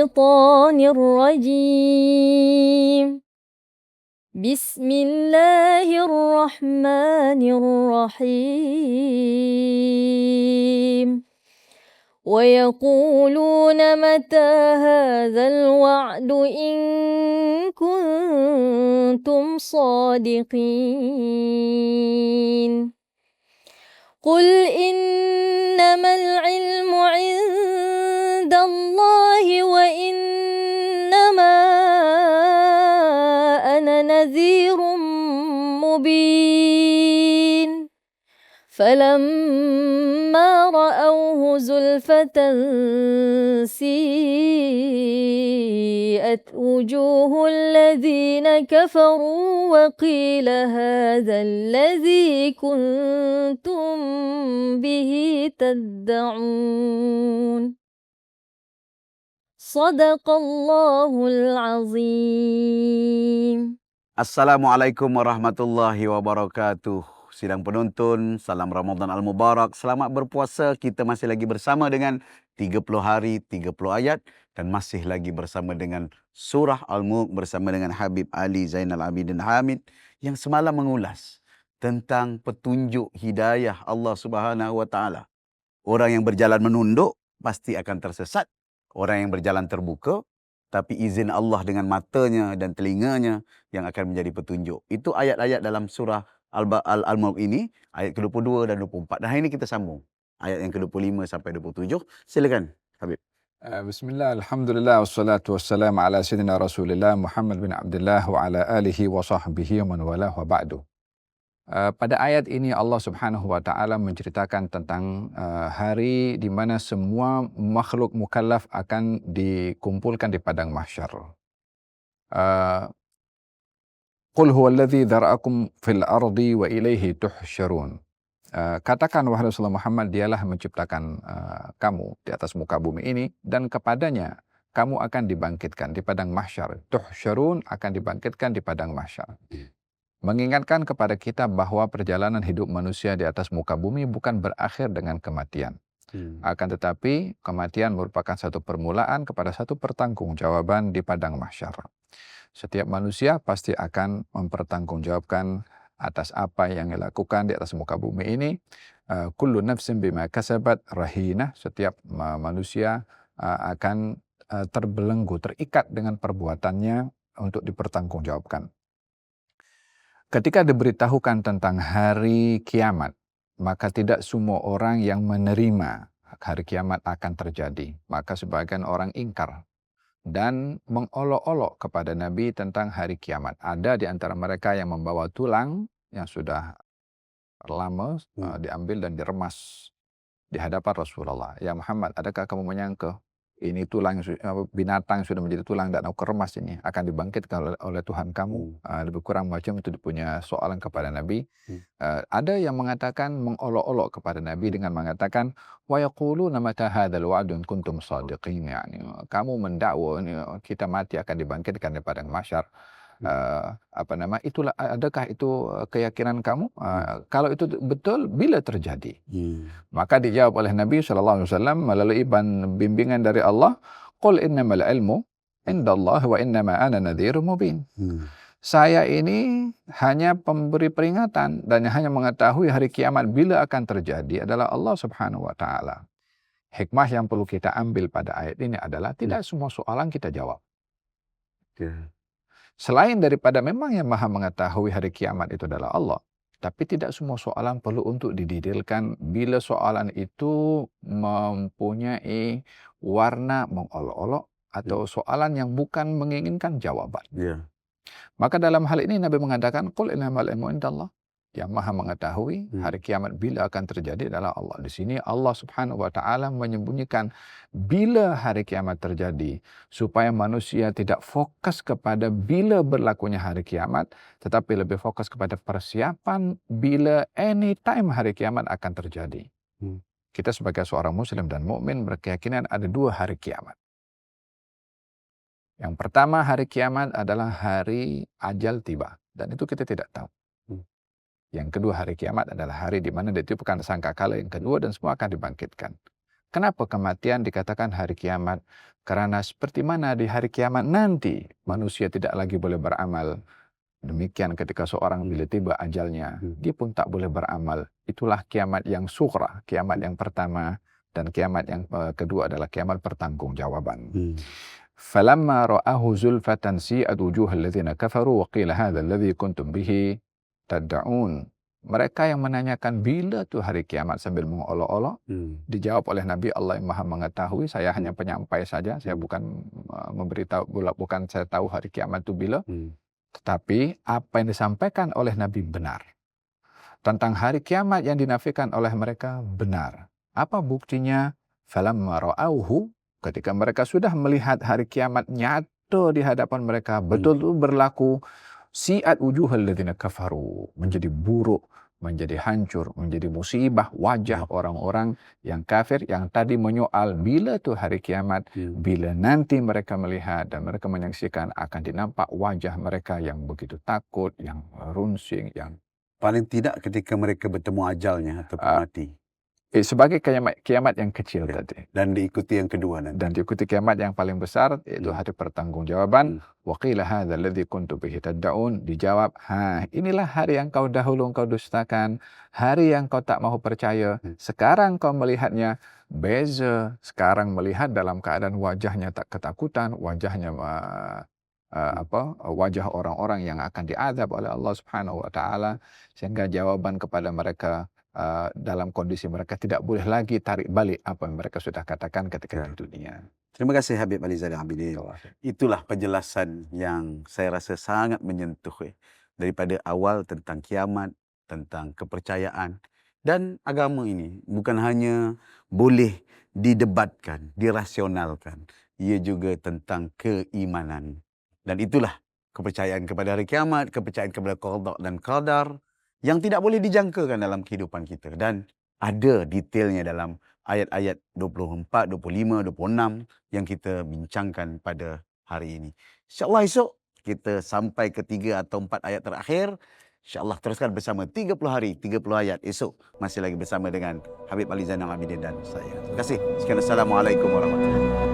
الشيطان الرجيم بسم الله الرحمن الرحيم ويقولون متى هذا الوعد إن كنتم صادقين قل إنما العلم عند الله وإنما أنا نذير مبين فلما رأوه زلفة سيئت وجوه الذين كفروا وقيل هذا الذي كنتم به تدعون صدق الله العظيم. Assalamualaikum warahmatullahi wabarakatuh. Sidang penonton, salam Ramadan Al-Mubarak. Selamat berpuasa. Kita masih lagi bersama dengan 30 hari, 30 ayat. Dan masih lagi bersama dengan Surah Al-Mulk bersama dengan Habib Ali Zainal Abidin Hamid. Yang semalam mengulas tentang petunjuk hidayah Allah Subhanahu Wa Taala. Orang yang berjalan menunduk pasti akan tersesat. Orang yang berjalan terbuka, tapi izin Allah dengan matanya dan telinganya yang akan menjadi petunjuk. Itu ayat-ayat dalam surah Al-Mulk ini, ayat ke-22 dan 24. Dan hari ini kita sambung ayat yang ke-25 sampai 27. Silakan, Habib. Bismillah, alhamdulillah, wassalatu wassalamu ala sayyidina Rasulillah Muhammad bin Abdullah wa ala alihi wa sahbihi wa man walah wa ba'du. Pada ayat ini Allah Subhanahu wa taala menceritakan tentang hari di mana semua makhluk mukallaf akan dikumpulkan di padang mahsyar. Qul huwallazi dzara'akum fil ardi wa ilaihi tuhsyarun. Katakan wahai Rasulullah Muhammad, dialah menciptakan kamu di atas muka bumi ini dan kepadanya kamu akan dibangkitkan di padang mahsyar. Tuhsyarun, akan dibangkitkan di padang mahsyar. Mengingatkan kepada kita bahwa perjalanan hidup manusia di atas muka bumi bukan berakhir dengan kematian. Akan tetapi kematian merupakan satu permulaan kepada satu pertanggungjawaban di padang mahsyar. Setiap manusia pasti akan mempertanggungjawabkan atas apa yang dilakukan di atas muka bumi ini. Kullu nafsin bima kasabat rahinah. Setiap manusia akan terbelenggu, terikat dengan perbuatannya untuk dipertanggungjawabkan. Ketika diberitahukan tentang hari kiamat, maka tidak semua orang yang menerima hari kiamat akan terjadi. Maka sebagian orang ingkar dan mengolok-olok kepada Nabi tentang hari kiamat. Ada di antara mereka yang membawa tulang yang sudah lama diambil dan diremas di hadapan Rasulullah. Ya Muhammad, adakah kamu menyangka ini tulang binatang sudah menjadi tulang dan aku remas ini akan dibangkitkan oleh Tuhan kamu? Lebih kurang macam itu punya soalan kepada Nabi. Ada yang mengatakan mengolok-olok kepada Nabi dengan mengatakan wa yaquluna mata hadzal wa'du in kuntum shadiqin, yani kamu mendakwa kita mati akan dibangkitkan di padang mahsyar. Itulah, adakah itu keyakinan kamu? Kalau itu betul, bila terjadi? Maka dijawab oleh Nabi SAW melalui bimbingan dari Allah, qul innamal ilmu indallah wa innama ana nadhirun mubin. Saya ini hanya pemberi peringatan dan hanya mengetahui hari kiamat bila akan terjadi adalah Allah Subhanahu wa taala. Hikmah yang perlu kita ambil pada ayat ini adalah tidak semua soalan kita jawab. Selain daripada memang yang maha mengetahui hari kiamat itu adalah Allah, tapi tidak semua soalan perlu untuk didetailkan bila soalan itu mempunyai warna mengolok-olok atau soalan yang bukan menginginkan jawaban. Maka dalam hal ini Nabi mengatakan, qul innamal ilmu indallah. Yang maha mengetahui hari kiamat bila akan terjadi adalah Allah. Di sini Allah Subhanahu wa taala menyembunyikan bila hari kiamat terjadi supaya manusia tidak fokus kepada bila berlakunya hari kiamat, tetapi lebih fokus kepada persiapan bila anytime hari kiamat akan terjadi. Kita sebagai seorang muslim dan mukmin berkeyakinan ada dua hari kiamat. Yang pertama, hari kiamat adalah hari ajal tiba, dan itu kita tidak tahu. Yang kedua, hari kiamat adalah hari di mana ditiupkan sangkakala yang kedua dan semua akan dibangkitkan. Kenapa kematian dikatakan hari kiamat? Karena seperti mana di hari kiamat nanti manusia tidak lagi boleh beramal. Demikian ketika seorang bila tiba ajalnya, dia pun tak boleh beramal. Itulah kiamat yang sughra, kiamat yang pertama, dan kiamat yang kedua adalah kiamat pertanggungjawaban. Falamma ra'ahu zulfatan si'at wujuhal ladzina kafaru wa qila hadzal ladzi kuntum bihi tad'un. Mereka yang menanyakan bila tu hari kiamat sambil mengolok-olok, dijawab oleh Nabi, Allah yang Maha mengetahui, saya hanya penyampai saja, saya bukan memberitahu, bukan saya tahu hari kiamat itu bila. Tetapi apa yang disampaikan oleh Nabi benar. Tentang hari kiamat yang dinafikan oleh mereka benar. Apa buktinya? Falamma ra'auhu, ketika mereka sudah melihat hari kiamat nyata di hadapan mereka, betul-betul berlaku, si'at wujuhal ladzina kafaru, menjadi buruk, menjadi hancur, menjadi musibah wajah orang-orang yang kafir yang tadi menyoal bila tu hari kiamat, bila nanti mereka melihat dan mereka menyaksikan akan dinampak wajah mereka yang begitu takut, yang runsing, yang Paling tidak ketika mereka bertemu ajalnya ataupun mati. Sebagai kiamat yang kecil tadi. Dan diikuti yang kedua nanti. Dan diikuti kiamat yang paling besar, yaitu hari pertanggungjawaban. Wa qila hadzal ladzi kuntum bihi tad'un. Dijawab, inilah hari yang kau dahulu engkau dustakan, hari yang kau tak mau percaya. Sekarang kau melihatnya beza. Sekarang melihat dalam keadaan wajahnya tak ketakutan, wajahnya wajah orang-orang yang akan diazab oleh Allah Subhanahu wa taala, sehingga jawaban kepada mereka dalam kondisi mereka tidak boleh lagi tarik balik apa yang mereka sudah katakan ketika di dunia. Terima kasih Habib Ali Zainal Abidin. Itulah penjelasan yang saya rasa sangat menyentuh daripada awal tentang kiamat, tentang kepercayaan dan agama ini bukan hanya boleh didebatkan, dirasionalkan, ia juga tentang keimanan. Dan itulah kepercayaan kepada hari kiamat, kepercayaan kepada qada dan qadar yang tidak boleh dijangkakan dalam kehidupan kita. Dan ada detailnya dalam ayat-ayat 24, 25, 26 yang kita bincangkan pada hari ini. InsyaAllah esok kita sampai ke 3 atau 4 ayat terakhir. InsyaAllah teruskan bersama 30 hari, 30 ayat esok. Masih lagi bersama dengan Habib Ali Zainal Abidin dan saya. Terima kasih. Sekian, Assalamualaikum warahmatullahi wabarakatuh.